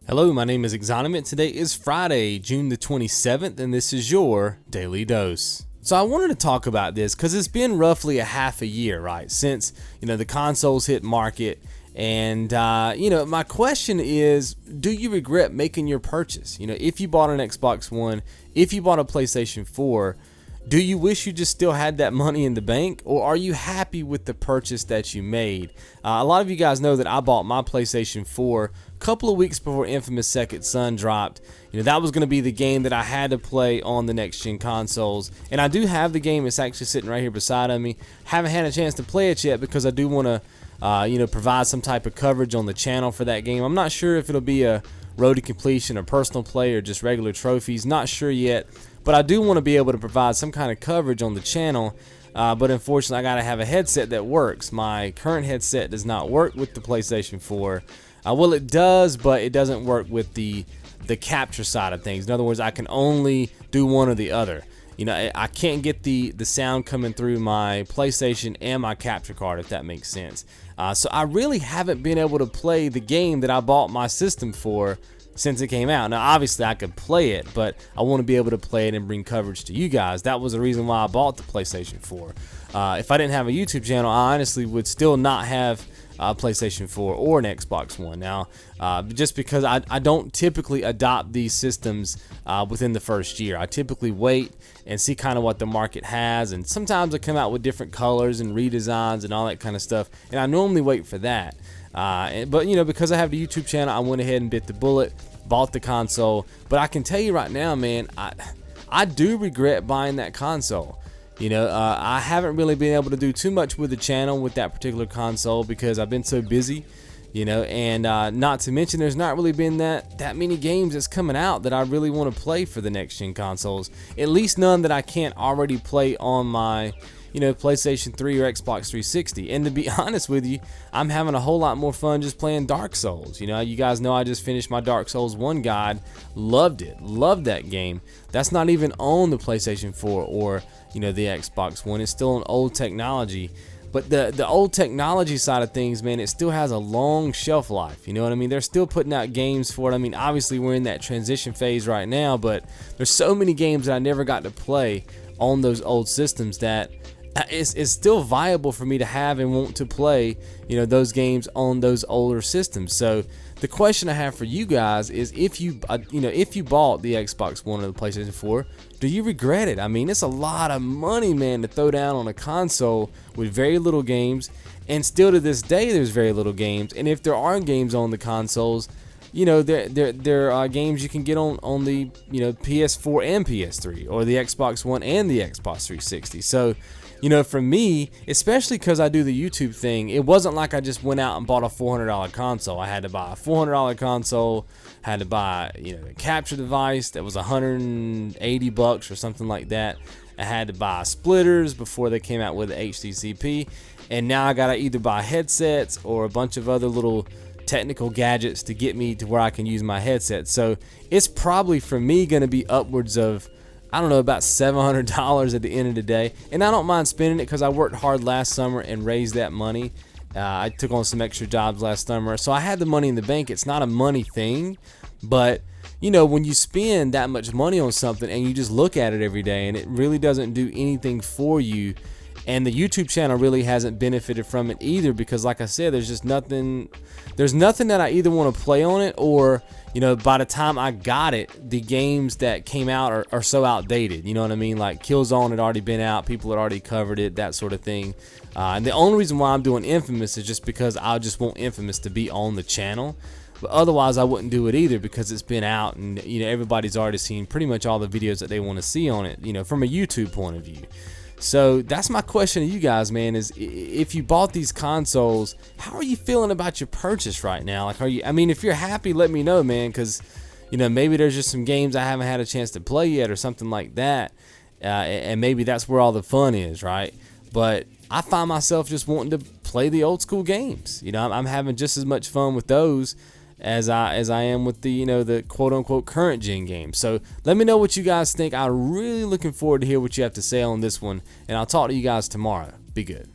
Hello, my name is XONEVANT. Today is Friday, June the 27th, and this is your Daily Dose. So I wanted to talk about this because it's been roughly a half a year, right, since, the consoles hit market. And, my question is, do you regret making your purchase? If you bought an Xbox One, if you bought a PlayStation 4, do you wish you just still had that money in the bank, or are you happy with the purchase that you made? A lot of you guys know that I bought my PlayStation 4 a couple of weeks before Infamous Second Son dropped. That was going to be the game that I had to play on the next-gen consoles, and I do have the game. It's actually sitting right here beside of me. Haven't had a chance to play it yet because I do want to provide some type of coverage on the channel for that game. I'm not sure if it'll be a road to completion or personal play or just regular trophies. Not sure yet, but I do want to be able to provide some kind of coverage on the channel. But unfortunately, I gotta have a headset that works. My current headset does not work with the PlayStation 4. Well, it does, but it doesn't work with the capture side of things. In other words, I can only do one or the other. I can't get the sound coming through my PlayStation and my capture card, if that makes sense. So I really haven't been able to play the game that I bought my system for since it came out. Now, obviously, I could play it, but I want to be able to play it and bring coverage to you guys. That was the reason why I bought the PlayStation 4. If I didn't have a YouTube channel, I honestly would still not have a PlayStation 4 or an Xbox One. Now, just because I don't typically adopt these systems within the first year. I typically wait and see kind of what the market has, and sometimes I come out with different colors and redesigns and all that kind of stuff, and I normally wait for that. But because I have the YouTube channel, I went ahead and bit the bullet, bought the console. But I can tell you right now, man, I do regret buying that console. I haven't really been able to do too much with the channel with that particular console because I've been so busy, and not to mention there's not really been that many games that's coming out that I really want to play for the next gen consoles. At least none that I can't already play on my PlayStation 3 or Xbox 360. And to be honest with you, I'm having a whole lot more fun just playing Dark Souls. You guys know I just finished my Dark Souls 1 guide. Loved it. Loved that game. That's not even on the PlayStation 4 or the Xbox One. It's still on old technology. But the old technology side of things, man, it still has a long shelf life. You know what I mean? They're still putting out games for it. I mean, obviously we're in that transition phase right now, but there's so many games that I never got to play on those old systems that it's still viable for me to have and want to play, those games on those older systems. So the question I have for you guys is, if you bought the Xbox One or the PlayStation 4, do you regret it? I mean, it's a lot of money, man, to throw down on a console with very little games, and still to this day, there's very little games. And if there are games on the consoles, there are games you can get on the PS4 and PS3, or the Xbox One and the Xbox 360. So for me, especially because I do the YouTube thing, it wasn't like I just went out and bought a $400 console. I had to buy a $400 console, had to buy a capture device that was $180 or something like that. I had to buy splitters before they came out with the HDCP, and now I gotta either buy headsets or a bunch of other little technical gadgets to get me to where I can use my headset. So it's probably for me going to be upwards of, I don't know, about $700 at the end of the day. And I don't mind spending it because I worked hard last summer and raised that money. I took on some extra jobs last summer, so I had the money in the bank. It's not a money thing, but when you spend that much money on something and you just look at it every day and it really doesn't do anything for you, and the YouTube channel really hasn't benefited from it either, because like I said, there's nothing that I either want to play on it, or by the time I got it, the games that came out are so outdated. You know what I mean? Like Killzone had already been out, people had already covered it, that sort of thing. And the only reason why I'm doing Infamous is just because I just want Infamous to be on the channel. But otherwise, I wouldn't do it either, because it's been out and everybody's already seen pretty much all the videos that they want to see on it, from a YouTube point of view. So that's my question to you guys, man, is if you bought these consoles, how are you feeling about your purchase right now? Like, if you're happy, let me know, man, because, maybe there's just some games I haven't had a chance to play yet or something like that, and maybe that's where all the fun is, right? But I find myself just wanting to play the old school games. I'm having just as much fun with those as I am with the quote unquote current gen games. So let me know what you guys think. I'm really looking forward to hear what you have to say on this one, and I'll talk to you guys tomorrow. Be good.